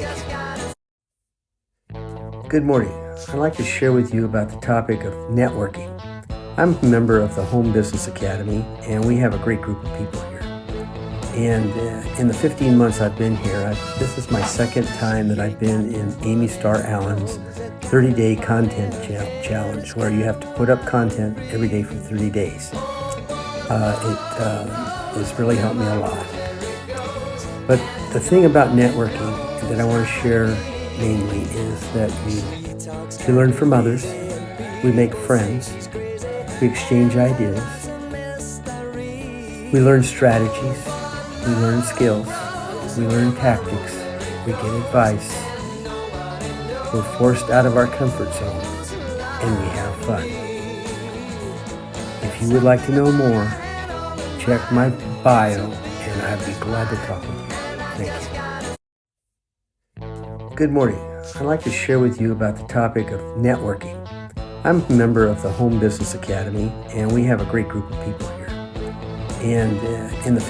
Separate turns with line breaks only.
Thank you. Good morning. I'd like to share with you about the topic of networking. I'm a member of the Home Business Academy, and we have a great group of people here. And in the 15 months I've been here, this is my second time that I've been in Amy Starr Allen's 30-day content challenge, where you have to put up content every day for 30 days. It has really helped me a lot. But the thing about networking that I want to share mainly is that we learn from others, we make friends, we exchange ideas, we learn strategies, we learn skills, we learn tactics, we get advice, we're forced out of our comfort zone, and we have fun. If you would like to know more, check my bio, and I'd be glad to talk with you. Thank you. Good morning. I'd like to share with you about the topic of networking. I'm a member of the Home Business Academy, and we have a great group of people here. And in the